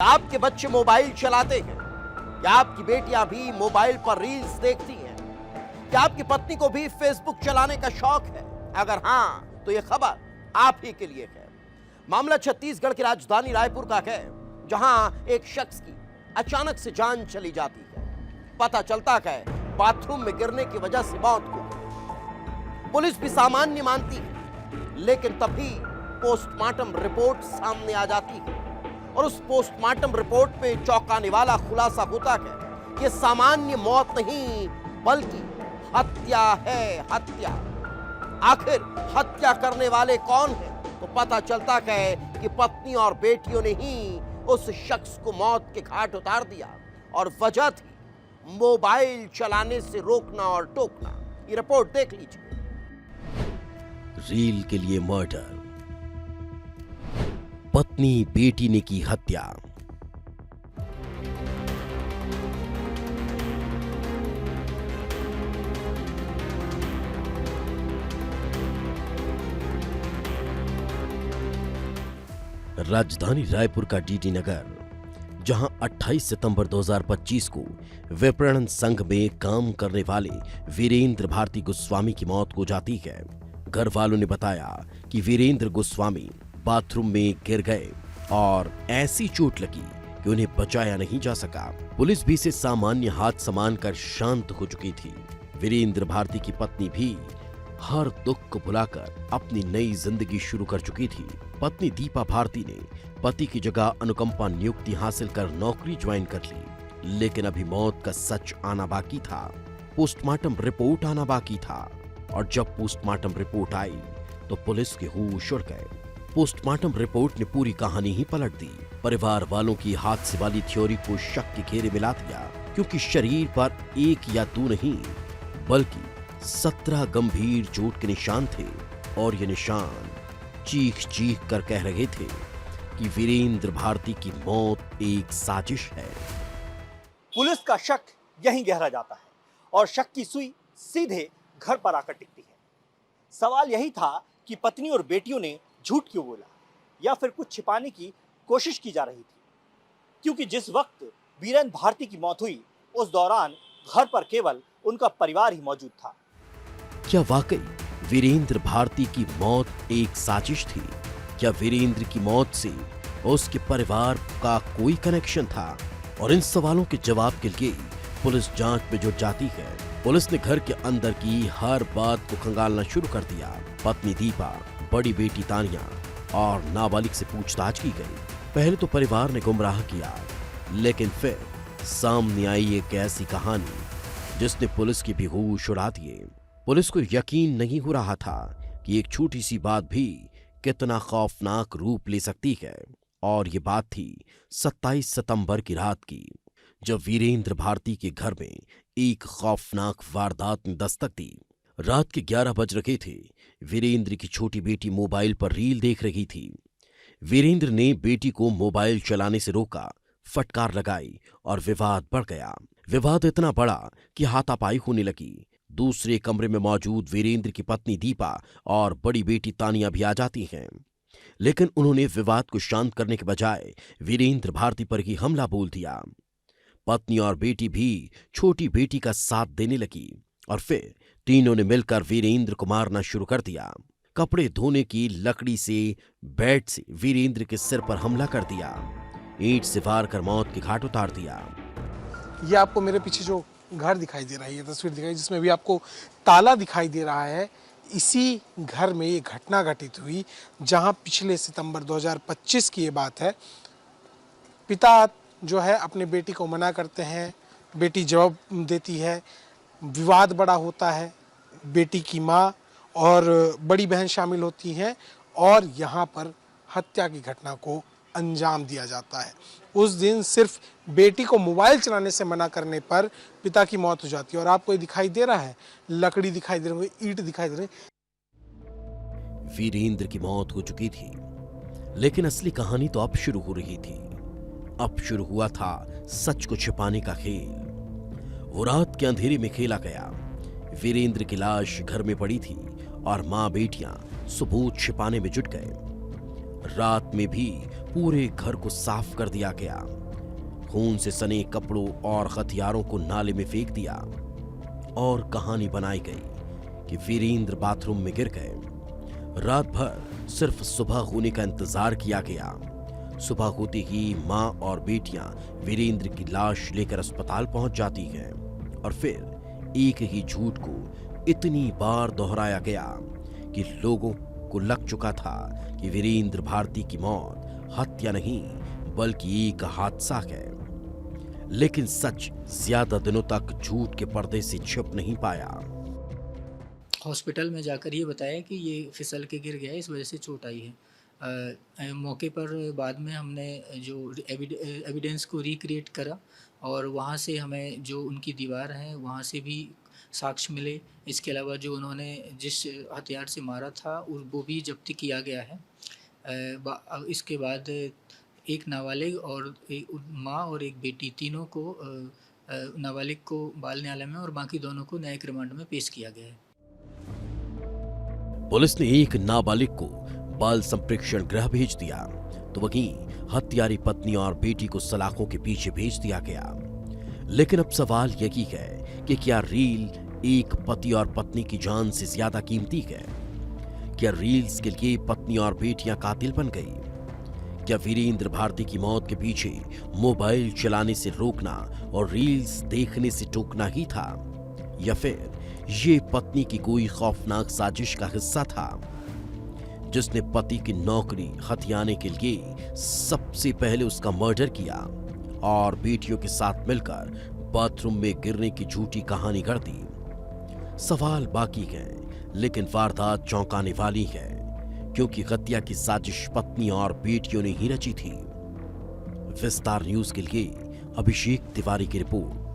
आपके बच्चे मोबाइल चलाते हैं? क्या आपकी बेटियां भी मोबाइल पर रील्स देखती हैं? क्या आपकी पत्नी को भी फेसबुक चलाने का शौक है? अगर हां, तो यह खबर आप ही के लिए है। मामला छत्तीसगढ़ की राजधानी रायपुर का है, जहां एक शख्स की अचानक से जान चली जाती है। पता चलता है बाथरूम में गिरने की वजह से मौत हो गई। पुलिस भी सामान्य मानती है, लेकिन तभी पोस्टमार्टम रिपोर्ट सामने आ जाती है और उस पोस्टमार्टम रिपोर्ट में चौंकाने वाला खुलासा होता है कि सामान्य मौत नहीं बल्कि हत्या है, हत्या। आखिर हत्या करने वाले कौन हैं? तो पता चलता है कि पत्नी और बेटियों ने ही उस शख्स को मौत के घाट उतार दिया और वजह थी मोबाइल चलाने से रोकना और टोकना। ये रिपोर्ट देख लीजिए। रील के लिए मर्डर, पत्नी बेटी ने की हत्या। राजधानी रायपुर का डीडी नगर, जहां 28 सितंबर 2025 को विपणन संघ में काम करने वाले वीरेंद्र भारती गोस्वामी की मौत हो जाती है। घर वालों ने बताया कि वीरेंद्र गोस्वामी बाथरूम में गिर गए और ऐसी चोट लगी कि उन्हें बचाया नहीं जा सका। पुलिस भी इसे सामान्य हादसा मानकर शांत हो चुकी थी। वीरेंद्र भारती की पत्नी भी हर दुख को भुलाकर अपनी नई जिंदगी शुरू कर चुकी थी। पत्नी दीपा भारती ने पति की जगह अनुकंपा नियुक्ति हासिल कर नौकरी ज्वाइन कर ली, लेकिन अभी मौत का सच आना बाकी था, पोस्टमार्टम रिपोर्ट आना बाकी था। और जब पोस्टमार्टम रिपोर्ट आई तो पुलिस के होश उड़ गए। पोस्टमार्टम रिपोर्ट ने पूरी कहानी ही पलट दी। परिवार वालों की हादसे वाली थ्योरी को शक के घेरे में ला दिया, क्योंकि शरीर पर एक या दो नहीं बल्कि 17 गंभीर चोट के निशान थे और ये निशान चीख चीख कर कह रहे थे कि वीरेंद्र भारती की मौत एक साजिश है। पुलिस का शक यहीं गहरा जाता है और शक की सुई सीधे घर पर आकर टिकती है। सवाल यही था कि पत्नी और बेटियों ने झूठ क्यों बोला, या फिर कुछ छिपाने की कोशिश की जा रही थी, क्योंकि जिस वक्त वीरेंद्र भारती की मौत हुई उस दौरान घर पर केवल उनका परिवार ही मौजूद था। क्या वाकई वीरेंद्र भारती की मौत एक साजिश थी? क्या वीरेंद्र की मौत से उसके परिवार का कोई कनेक्शन था? और इन सवालों के जवाब के लिए पुलिस जांच में जुट जाती है। पुलिस ने घर के अंदर की हर बात को खंगालना शुरू कर दिया। पत्नी दीपा, बड़ी बेटी तानिया और नाबालिग से पूछताछ की गई। पहले तो परिवार ने गुमराह किया, लेकिन फिर सामने आई एक ऐसी कहानी जिसने पुलिस की भी होश उड़ा दिए। पुलिस को यकीन नहीं हो रहा था कि एक छोटी सी बात भी कितना खौफनाक रूप ले सकती है। और ये बात थी 27 सितंबर की रात की, जब वीरेंद्र भारती के घर में एक खौफनाक वारदात ने दस्तक दी। रात के 11 बज रहे थे। वीरेंद्र की छोटी बेटी मोबाइल पर रील देख रही थी। वीरेंद्र ने बेटी को मोबाइल चलाने से रोका, फटकार लगाई और विवाद बढ़ गया। विवाद इतना बड़ा कि हाथापाई होने लगी। दूसरे कमरे में मौजूद वीरेंद्र की पत्नी दीपा और बड़ी बेटी तानिया भी आ जाती हैं, लेकिन उन्होंने विवाद को शांत करने के बजाय वीरेंद्र भारती पर ही हमला बोल दिया। पत्नी और बेटी भी छोटी बेटी का साथ देने लगी और फिर तीनों ने मिलकर वीरेंद्र को मारना शुरू कर दिया। कपड़े धोने की लकड़ी से बेड से वीरेंद्र के सिर पर हमला कर दिया। ईंट से वार कर मौत के घाट उतार दिया। ये आपको मेरे पीछे जो घर दिखाई दे रहा है, ये तस्वीर दिखाई, जिसमें भी आपको ताला दिखाई दे रहा है, इसी घर में ये घटना घटित हुई, जहां पिछले सितंबर 2025 की ये बात है। पिता जो है अपने बेटी को मना करते हैं, बेटी जवाब देती है, विवाद बड़ा होता है, बेटी की माँ और बड़ी बहन शामिल होती हैं और यहाँ पर हत्या की घटना को अंजाम दिया जाता है। उस दिन सिर्फ बेटी को मोबाइल चलाने से मना करने पर पिता की मौत हो जाती है। और आपको ये दिखाई दे रहा है, लकड़ी दिखाई दे रही है, ईंट दिखाई दे रही है। वीरेंद्र की मौत हो चुकी थी, लेकिन असली कहानी तो अब शुरू हो रही थी। अब शुरू हुआ था सच को छिपाने का खेल। वो रात के अंधेरे में खेला गया। वीरेंद्र की लाश घर में पड़ी थी और मां बेटियां सबूत छिपाने में जुट गए। रात में भी पूरे घर को साफ कर दिया गया। खून से सने कपड़ों और हथियारों को नाले में फेंक दिया और कहानी बनाई गई कि वीरेंद्र बाथरूम में गिर गए। रात भर सिर्फ सुबह होने का इंतजार किया गया। सुबह होते ही मां और बेटियां वीरेंद्र की लाश लेकर अस्पताल पहुंच जाती हैं और फिर एक ही झूठ को इतनी बार दोहराया गया कि लोगों को लग चुका था कि वीरेंद्र भारती की मौत हत्या नहीं बल्कि एक हादसा है। लेकिन सच ज्यादा दिनों तक झूठ के पर्दे से छिप नहीं पाया। हॉस्पिटल में जाकर ये बताया कि ये फिसल के गिर गया, इस वजह से चोट आई है। मौके पर बाद में हमने जो एविडेंस को रिक्रिएट करा और वहाँ से हमें जो उनकी दीवार है वहाँ से भी साक्ष्य मिले। इसके अलावा जो उन्होंने जिस हथियार से मारा था वो भी जब्त किया गया है। इसके बाद एक नाबालिग और माँ और एक बेटी तीनों को नाबालिग को बाल न्यायालय में और बाकी दोनों को न्यायिक रिमांड में पेश किया गया है। पुलिस ने एक नाबालिग को बाल संप्रेक्षण गृह भेज दिया तो वहीं हत्यारी पत्नी और बेटी को सलाखों के पीछे भेज दिया गया। लेकिन अब सवाल यही है कि क्या रील एक पति और पत्नी की जान से ज्यादा कीमती है? क्या रील्स के लिए पत्नी और बेटियां कातिल बन गई? क्या वीरेंद्र भारती की मौत के पीछे मोबाइल चलाने से रोकना और रील्स देखने से टोकना ही था, या फिर ये पत्नी की कोई खौफनाक साजिश का हिस्सा था जिसने पति की नौकरी हथियाने के लिए सबसे पहले उसका मर्डर किया और बेटियों के साथ मिलकर बाथरूम में गिरने की झूठी कहानी गढ़ दी? सवाल बाकी है, लेकिन वारदात चौंकाने वाली है क्योंकि हत्या की साजिश पत्नी और बेटियों ने ही रची थी। विस्तार न्यूज के लिए अभिषेक तिवारी की रिपोर्ट।